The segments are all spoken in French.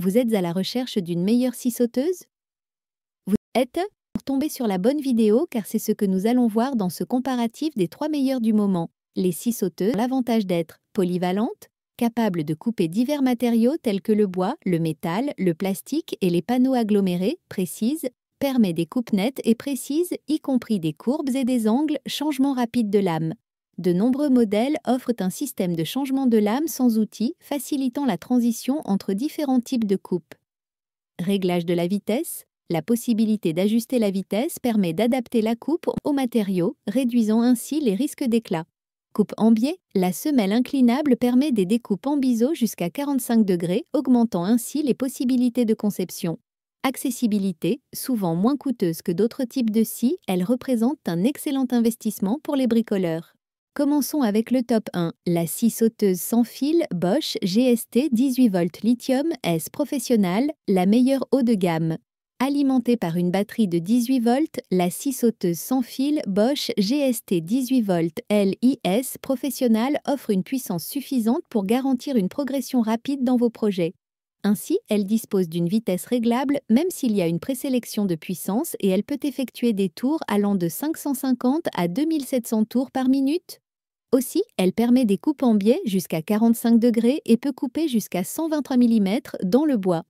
Vous êtes à la recherche d'une meilleure scie sauteuse? Vous êtes tombé sur la bonne vidéo car c'est ce que nous allons voir dans ce comparatif des 3 meilleures du moment. Les scies sauteuses ont l'avantage d'être polyvalentes, capables de couper divers matériaux tels que le bois, le métal, le plastique et les panneaux agglomérés, précises, permet des coupes nettes et précises, y compris des courbes et des angles, changement rapide de lame. De nombreux modèles offrent un système de changement de lame sans outils, facilitant la transition entre différents types de coupes. Réglage de la vitesse. La possibilité d'ajuster la vitesse permet d'adapter la coupe aux matériaux, réduisant ainsi les risques d'éclat. Coupe en biais. La semelle inclinable permet des découpes en biseau jusqu'à 45 degrés, augmentant ainsi les possibilités de conception. Accessibilité. Souvent moins coûteuse que d'autres types de scies, elle représente un excellent investissement pour les bricoleurs. Commençons avec le top 1, la scie sauteuse sans fil Bosch GST 18V lithium S Professional, la meilleure haut de gamme. Alimentée par une batterie de 18V, la scie sauteuse sans fil Bosch GST 18V LIS Professional offre une puissance suffisante pour garantir une progression rapide dans vos projets. Ainsi, elle dispose d'une vitesse réglable même s'il y a une présélection de puissance et elle peut effectuer des tours allant de 550 à 2700 tours par minute. Aussi, elle permet des coupes en biais jusqu'à 45 degrés et peut couper jusqu'à 123 mm dans le bois.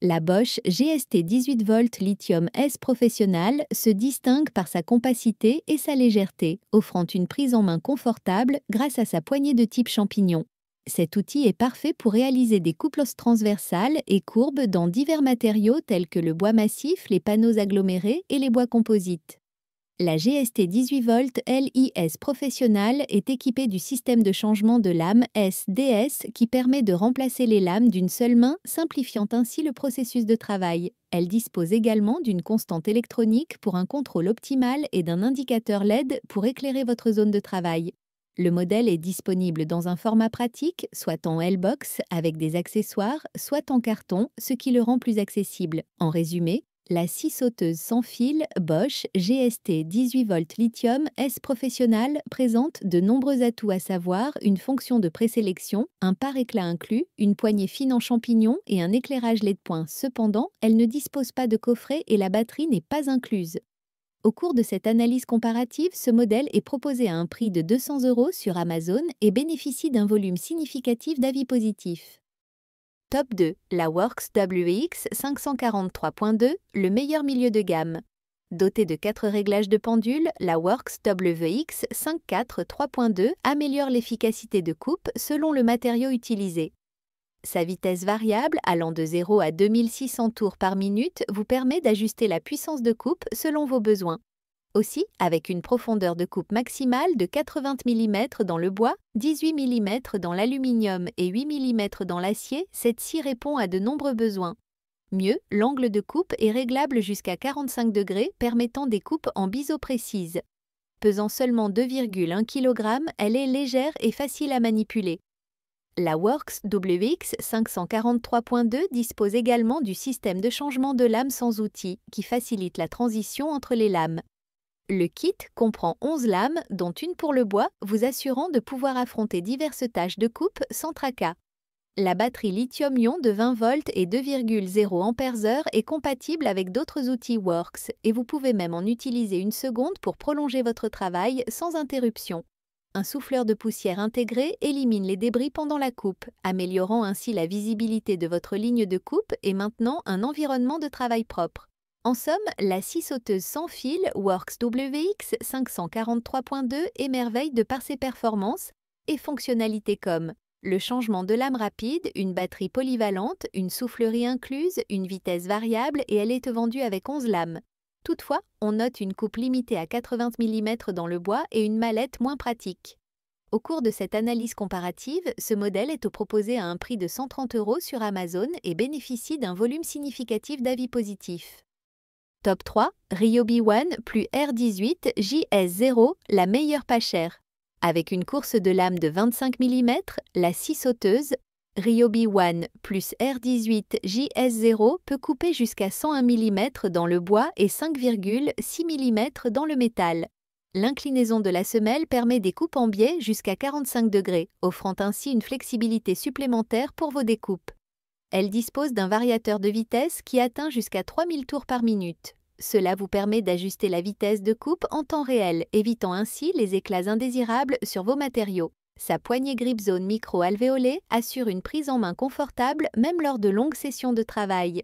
La Bosch GST 18V lithium S Professional se distingue par sa compacité et sa légèreté, offrant une prise en main confortable grâce à sa poignée de type champignon. Cet outil est parfait pour réaliser des coupes transversales et courbes dans divers matériaux tels que le bois massif, les panneaux agglomérés et les bois composites. La GST 18V LIS Professional est équipée du système de changement de lame SDS qui permet de remplacer les lames d'une seule main, simplifiant ainsi le processus de travail. Elle dispose également d'une constante électronique pour un contrôle optimal et d'un indicateur LED pour éclairer votre zone de travail. Le modèle est disponible dans un format pratique, soit en L-box avec des accessoires, soit en carton, ce qui le rend plus accessible. En résumé, la scie sauteuse sans fil Bosch GST 18V lithium S Professional présente de nombreux atouts à savoir une fonction de présélection, un pare-éclat inclus, une poignée fine en champignon et un éclairage LED point. Cependant, elle ne dispose pas de coffret et la batterie n'est pas incluse. Au cours de cette analyse comparative, ce modèle est proposé à un prix de 200 € sur Amazon et bénéficie d'un volume significatif d'avis positifs. Top 2, la Works WX 543.2, le meilleur milieu de gamme. Dotée de 4 réglages de pendule, la Works WX 543.2 améliore l'efficacité de coupe selon le matériau utilisé. Sa vitesse variable, allant de 0 à 2600 tours par minute, vous permet d'ajuster la puissance de coupe selon vos besoins. Aussi, avec une profondeur de coupe maximale de 80 mm dans le bois, 18 mm dans l'aluminium et 8 mm dans l'acier, cette scie répond à de nombreux besoins. Mieux, l'angle de coupe est réglable jusqu'à 45 degrés, permettant des coupes en biseau précises. Pesant seulement 2,1 kg, elle est légère et facile à manipuler. La Works WX 543.2 dispose également du système de changement de lame sans outil, qui facilite la transition entre les lames. Le kit comprend 11 lames, dont une pour le bois, vous assurant de pouvoir affronter diverses tâches de coupe sans tracas. La batterie lithium-ion de 20 volts et 2,0 Ah est compatible avec d'autres outils Works et vous pouvez même en utiliser une seconde pour prolonger votre travail sans interruption. Un souffleur de poussière intégré élimine les débris pendant la coupe, améliorant ainsi la visibilité de votre ligne de coupe et maintenant un environnement de travail propre. En somme, la scie sauteuse sans fil Works WX 543.2 émerveille de par ses performances et fonctionnalités comme le changement de lame rapide, une batterie polyvalente, une soufflerie incluse, une vitesse variable et elle est vendue avec 11 lames. Toutefois, on note une coupe limitée à 80 mm dans le bois et une mallette moins pratique. Au cours de cette analyse comparative, ce modèle est proposé à un prix de 130 € sur Amazon et bénéficie d'un volume significatif d'avis positifs. Top 3, Ryobi One plus R18 JS0, la meilleure pas chère. Avec une course de lame de 25 mm, la scie sauteuse Ryobi One plus R18 JS0 peut couper jusqu'à 101 mm dans le bois et 5,6 mm dans le métal. L'inclinaison de la semelle permet des coupes en biais jusqu'à 45 degrés, offrant ainsi une flexibilité supplémentaire pour vos découpes. Elle dispose d'un variateur de vitesse qui atteint jusqu'à 3000 tours par minute. Cela vous permet d'ajuster la vitesse de coupe en temps réel, évitant ainsi les éclats indésirables sur vos matériaux. Sa poignée grip zone micro-alvéolée assure une prise en main confortable même lors de longues sessions de travail.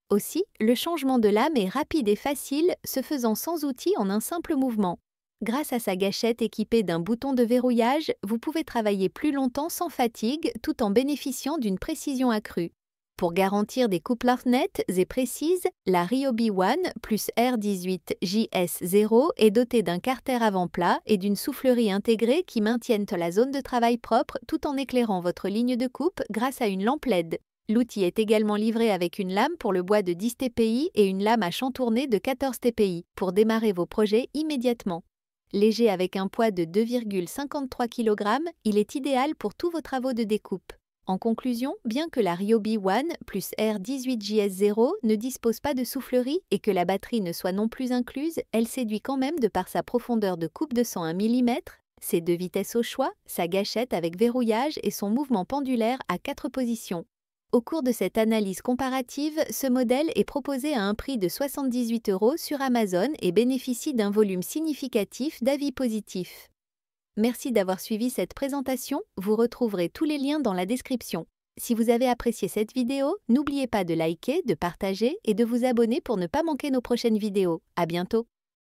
Aussi, le changement de lame est rapide et facile, se faisant sans outil en un simple mouvement. Grâce à sa gâchette équipée d'un bouton de verrouillage, vous pouvez travailler plus longtemps sans fatigue tout en bénéficiant d'une précision accrue. Pour garantir des coupes nettes et précises, la Ryobi One plus R18 JS0 est dotée d'un carter avant plat et d'une soufflerie intégrée qui maintiennent la zone de travail propre tout en éclairant votre ligne de coupe grâce à une lampe LED. L'outil est également livré avec une lame pour le bois de 10 TPI et une lame à champ tourné de 14 TPI pour démarrer vos projets immédiatement. Léger avec un poids de 2,53 kg, il est idéal pour tous vos travaux de découpe. En conclusion, bien que la Ryobi One plus R18JS0 ne dispose pas de soufflerie et que la batterie ne soit non plus incluse, elle séduit quand même de par sa profondeur de coupe de 101 mm, ses 2 vitesses au choix, sa gâchette avec verrouillage et son mouvement pendulaire à 4 positions. Au cours de cette analyse comparative, ce modèle est proposé à un prix de 78 € sur Amazon et bénéficie d'un volume significatif d'avis positifs. Merci d'avoir suivi cette présentation, vous retrouverez tous les liens dans la description. Si vous avez apprécié cette vidéo, n'oubliez pas de liker, de partager et de vous abonner pour ne pas manquer nos prochaines vidéos. À bientôt!